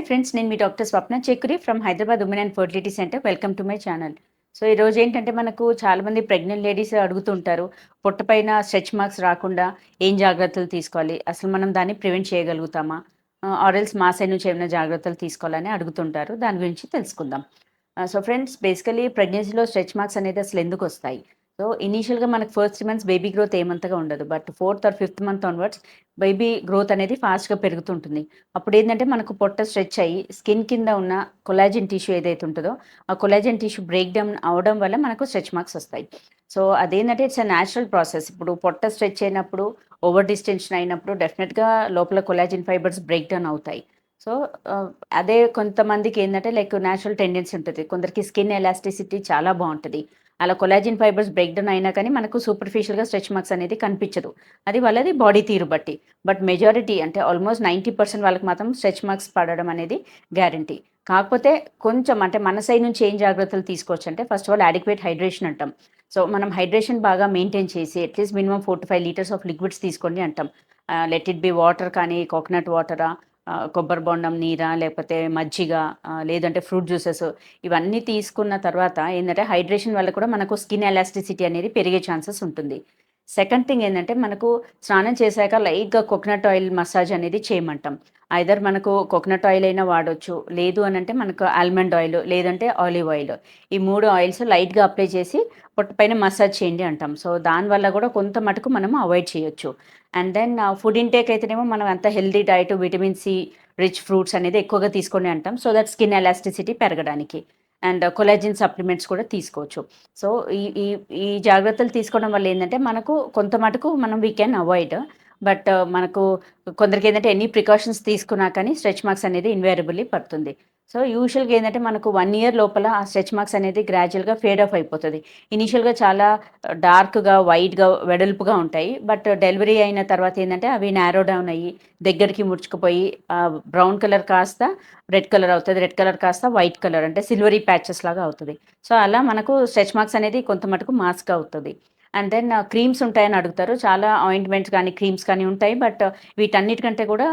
Hi friends, నేను మీ doctor Swapna Chekuri from Hyderabad women and fertility centre. Welcome to my channel. So ఈరోజు ఏంటంటే మనకు చాలామంది ప్రెగ్నెంట్ లేడీస్ అడుగుతుంటారు, పొట్టపైన స్ట్రెచ్ మార్క్స్ రాకుండా ఏం జాగ్రత్తలు తీసుకోవాలి, అసలు మనం దాన్ని ప్రివెంట్ చేయగలుగుతామా, ఆర్ఎల్స్ మా సైడ్ నుంచి ఏమైనా జాగ్రత్తలు తీసుకోవాలని అడుగుతుంటారు. దాని గురించి తెలుసుకుందాం. సో ఫ్రెండ్స్, బేసికలీ ప్రెగ్నెన్సీలో స్ట్రెచ్ మార్క్స్ అనేది అసలు ఎందుకు వస్తాయి? సో ఇనీషియల్గా మనకు ఫస్ట్ 3 మంత్స్ బేబీ గ్రోత్ ఏమంతగా ఉండదు, but 4th or 5th month onwards baby growth అనేది ఫాస్ట్గా పెరుగుతుంటుంది. అప్పుడు ఏంటంటే మనకు పొట్ట స్ట్రెచ్ అయ్యి స్కిన్ కింద ఉన్న కొలాజిన్ టిష్యూ ఏదైతే ఉంటుందో ఆ కొలాజిన్ టిష్యూ బ్రేక్ డౌన్ అవడం వల్ల మనకు స్ట్రెచ్ మార్క్స్ వస్తాయి. సో అదేంటంటే ఇట్స్ అ న్యాచురల్ ప్రాసెస్. ఇప్పుడు పొట్ట స్ట్రెచ్ అయినప్పుడు, ఓవర్ డిస్టెన్షన్ అయినప్పుడు డెఫినెట్గా లోపల కొలాజిన్ ఫైబర్స్ బ్రేక్ డౌన్ అవుతాయి. సో అదే కొంతమందికి ఏంటంటే లైక్ న్యాచురల్ టెండెన్సీ ఉంటుంది, కొందరికి స్కిన్ ఎలాస్టిసిటీ చాలా బాగుంటుంది. అలా కొలాజిన్ ఫైబర్స్ బ్రేక్ డౌన్ అయినా కానీ మనకు సూపర్ఫిషియల్గా స్ట్రెచ్ మార్క్స్ అనేది కనిపించదు. అది వాళ్ళది బాడీ తీరు బట్టి. బట్ మెజారిటీ అంటే ఆల్మోస్ట్ 90% వాళ్ళకి మాత్రం స్ట్రెచ్ మార్క్స్ పడడం అనేది గ్యారంటీ. కాకపోతే కొంచెం అంటే మన సైడ్ నుంచి ఏం జాగ్రత్తలు తీసుకోవచ్చు అంటే, first of all adequate hydration అంటాం. సో మనం హైడ్రేషన్ బాగా మెయింటైన్ చేసి at least minimum 4 to 5 litres of liquids తీసుకోండి అంటాం. లెట్ ఇట్ బి వాటర్ కానీ, కోకోనట్ వాటరా, కొబ్బరి బొండం నీరా, లేకపోతే మజ్జిగ, లేదంటే ఫ్రూట్ జ్యూసెస్, ఇవన్నీ తీసుకున్న తర్వాత ఏంటంటే హైడ్రేషన్ వల్ల కూడా మనకు స్కిన్ ఎలాస్టిసిటీ అనేది పెరిగే ఛాన్సెస్ ఉంటుంది. సెకండ్ థింగ్ ఏంటంటే మనకు స్నానం చేశాక లైట్‌గా కోకోనట్ ఆయిల్ మసాజ్ అనేది చేయమంటాం. ఐదర్ మనకు కోకోనట్ ఆయిల్ అయినా వాడొచ్చు. లేదు అనంటే మనకు ఆల్మండ్ ఆయిల్, లేదంటే ఆలివ్ ఆయిల్. ఈ 3 ఆయిల్స్ లైట్‌గా అప్లై చేసి పొట్ట పైన మసాజ్ చేయండి అంటాం. సో దానివల్ల కూడా కొంత మటుకు మనము అవాయిడ్ చేయొచ్చు. అండ్ దెన్ ఫుడ్ ఇంటేక్ అయితేనేమో మనం అంత healthy diet, vitamin C rich fruits అనేది ఎక్కువగా తీసుకోండి అంటాం. సో దట్ స్కిన్ ఎలాస్టిసిటీ పెరగడానికి. అండ్ కొలాజిన్ సప్లిమెంట్స్ కూడా తీసుకోవచ్చు. సో ఈ ఈ ఈ జాగ్రత్తలు తీసుకోవడం వల్ల ఏందంటే మనకు కొంత మటుకు మనం వీ కెన్ అవాయిడ్. బట్ మనకు కొందరికేందంటే ఎన్ని ప్రికాషన్స్ తీసుకున్నా కానీ స్ట్రెచ్ మార్క్స్ అనేది ఇన్‌వారియబుల్లీ పడుతుంది. సో యూజువల్‌గా ఏందంటే మనకు 1 ఇయర్ లోపల ఆ స్ట్రెచ్ మార్క్స్ అనేది గ్రాడ్యుయల్‌గా ఫేడ్ ఆఫ్ అయిపోతది. ఇనీషియల్‌గా చాలా డార్క్‌గా, వైట్‌గా, వెడల్పుగా ఉంటాయి. బట్ డెలివరీ అయిన తర్వాత ఏందంటే అవి నారో డౌన్ అయ్యి దగ్గరికి ముడుచుకుపోయి బ్రౌన్ కలర్ కాస్త రెడ్ కలర్ అవుతది. రెడ్ కలర్ కాస్త వైట్ కలర్ అంటే సిల్వరీ ప్యాచెస్ లాగా అవుతది. సో అలా మనకు స్ట్రెచ్ మార్క్స్ అనేది కొంత మటుకు మాస్క్ అవుతది. అండ్ దెన్ క్రీమ్స్ ఉంటాయని అడుగుతారు. చాలా ఆయింట్మెంట్స్ కానీ, క్రీమ్స్ కానీ ఉంటాయి. బట్ వీటన్నిటికంటే కూడా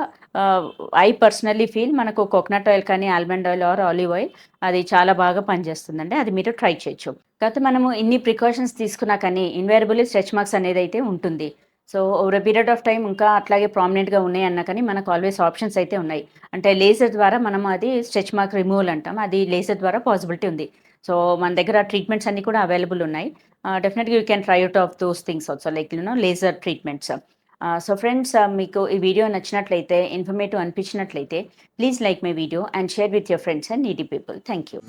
ఐ పర్సనల్లీ ఫీల్ మనకు కోకోనట్ ఆయిల్ కానీ, almond oil are olive oil అది చాలా బాగా పనిచేస్తుందండి. అది మీరు ట్రై చేయొచ్చు. కాకపోతే మనము ఇన్ని ప్రికాషన్స్ తీసుకున్నా కానీ ఇన్‌వారియబుల్లీ స్ట్రెచ్ మార్క్స్ అనేదైతే ఉంటుంది. So over a period of time ఇంకా అట్లాగే ప్రామినెంట్‌గా ఉన్నాయన్నా కానీ మనకు ఆల్వేస్ ఆప్షన్స్ అయితే ఉన్నాయి. అంటే లేజర్ ద్వారా మనం అది స్ట్రెచ్ మార్క్ రిమూవల్ అంటాం. అది లేజర్ ద్వారా పాసిబిలిటీ ఉంది. సో మన దగ్గర ట్రీట్మెంట్స్ అన్నీ కూడా అవైలబుల్ ఉన్నాయి. డెఫినెట్‌గా you can try out of those things also like laser treatments. So friends, మీకు ఈ వీడియో నచ్చినట్లయితే, ఇన్ఫర్మేటివ్ అనిపించినట్లయితే please like my video and share with your friends and needy people. Thank you.